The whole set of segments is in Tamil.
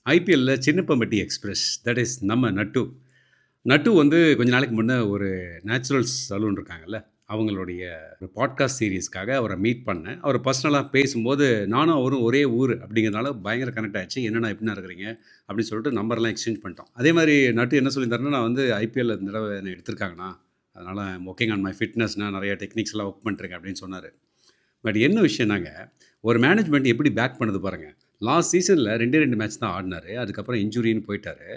ஐபிஎல்ல சின்னப்பம்பட்டி எக்ஸ்பிரஸ் தட் இஸ் நம்ம நட்டு. நட்டு வந்து கொஞ்ச நாளைக்கு முன்ன ஒரு நேச்சுரல்ஸ் சலூன் இருக்காங்கல்ல, அவங்களுடைய பாட்காஸ்ட் சீரிஸ்க்காக அவர மீட் பண்ணேன். அவர் பர்சனலா பேசும்போது, நானும் அவரும் ஒரே ஊர் அப்படிங்கிறதுனால பயங்கர கனெக்ட் ஆச்சு. "என்னண்ணா எப்படிண்ணா இருக்கிறீங்க?" அப்படின்னு சொல்லிட்டு நம்பர்லாம் எக்ஸ்சேஞ்ச் பண்ணிட்டோம். அதே மாரி நட்டு என்ன சொல்லியிருந்தாருன்னா, "நான் வந்து ஐபிஎல்ல இந்த தடவ என்ன எடுத்திருக்காங்கண்ணா. அதனால ஐ அம் ஒர்க்கிங் ஆன் மை ஃபிட்னஸ்ண்ணா. நிறைய டெக்னிக்ஸ்லாம் ஒர்க் பண்ணிட்டுருக்கேன்" அப்படின்னு சொன்னாரு. பட் என்ன விஷயம்னாங்க, ஒரு மேனேஜ்மெண்ட் எப்படி பேக் பண்ணுது பாருங்க. லாஸ்ட் சீசன்ல 2 மேட்ச் தான் ஆடுனாரு. அதுக்கப்புறம் இன்ஜூரின்னு போயிட்டாரு.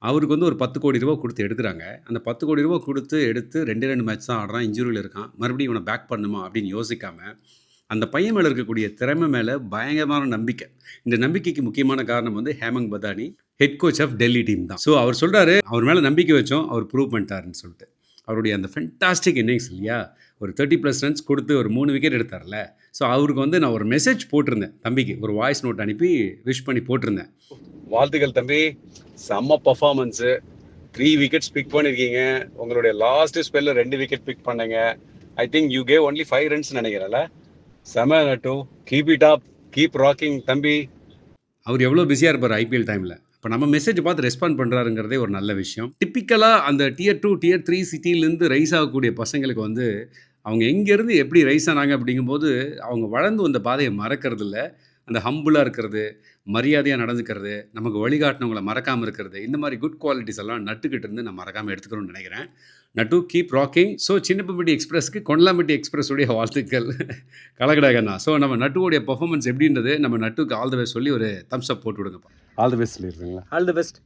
அவருக்கு வந்து ஒரு ரூ. 10,00,00,000 குடுத்து எடுக்குறாங்க. அந்த ரூ. 10,00,00,000 குடுத்து எடுத்து 2 மேட்ச் தான் ஆடுறான். இன்ஜூரில இருக்கான். மறுபடியும் இவன பேக் பண்ணணுமா அப்படின்னு யோசிக்காம, அந்த பையன் மேல இருக்கக்கூடிய திறமை மேல பயங்கரமான நம்பிக்கை. இந்த நம்பிக்கைக்கு முக்கியமான காரணம் வந்து Hemang Badani, head coach of Delhi team தான். ஸோ அவர் சொல்றாரு, அவர் மேல நம்பிக்கை வச்சோம். அவர் ப்ரூவ் பண்ணிட்டாருன்னு சொல்லிட்டு. அவருடைய அந்த ஃபென்டாஸ்டிக் இன்னிங்ஸ் இல்லையா? ஒரு 30+ ரன்ஸ் குடுத்து ஒரு 3 விக்கெட் எடுத்தார்ல. ஸோ அவருக்கு வந்து நான் ஒரு மெசேஜ் போட்டிருந்தேன் தம்பிக்கு. ஒரு வாய்ஸ் நோட் அனுப்பி விஷ் பண்ணி போட்டிருந்தேன். வாழ்த்துக்கள் தம்பி, செம்ம பர்ஃபார்மன்ஸு. 3 விக்கெட்ஸ் பிக் பண்ணியிருக்கீங்க. உங்களுடைய லாஸ்ட் ஸ்பெல்ல 2 விக்கெட் பிக் பண்ணீங்க. I think you gave only 5 runs நினைக்கிறேன்ல. செம Nattu. Keep it up. Keep rocking தம்பி. அவர் எவ்வளோ பிஸியாக இருப்பார் ஐபிஎல் டைமில். இப்போ நம்ம மெசேஜ் பார்த்து ரெஸ்பாண்ட் பண்ணுறாருங்கிறதே ஒரு நல்ல விஷயம். டிப்பிக்கலாக அந்த டியர் 2, டியர் 3 சிட்டிலேருந்து ரைஸ் ஆகக்கூடிய பசங்களுக்கு வந்து அவங்க எங்கேருந்து எப்படி ரைஸ் ஆனாங்க அப்படிங்கும்போது, அவங்க வளர்ந்து வந்த பாதையை மறக்கறதில்ல. அந்த ஹம்பிளா இருக்கிறது, மரியாதையா நடந்துக்கிறது, நமக்கு வழிகாட்டினவங்கள மறக்காம இருக்கிறது, இந்த மாரி குட் குவாலிட்டிஸ் எல்லாம் நட்டுக்கிட்ட இருந்து நான் மறக்காம எடுத்துக்கணும்னு நினைக்கிறேன். Nattu keep rocking. So Chinnappampatti எக்ஸ்பிரஸ்க்கு கொண்டலாம்பட்டி எக்ஸ்பிரஸ் உடைய வாழ்த்துக்கள். கலகடாகண்ணா. ஸோ நம்ம நட்டுவோடைய பெர்ஃபார்மன்ஸ் எப்படின்றது நம்ம நட்டுக்கு ஆல் தி பெஸ்ட் சொல்லி ஒரு தம்ஸ் அப் போட்டு விடுங்கப்பா. ஆல் தி பெஸ்ட் சொல்லிடுறீங்களா? All the best.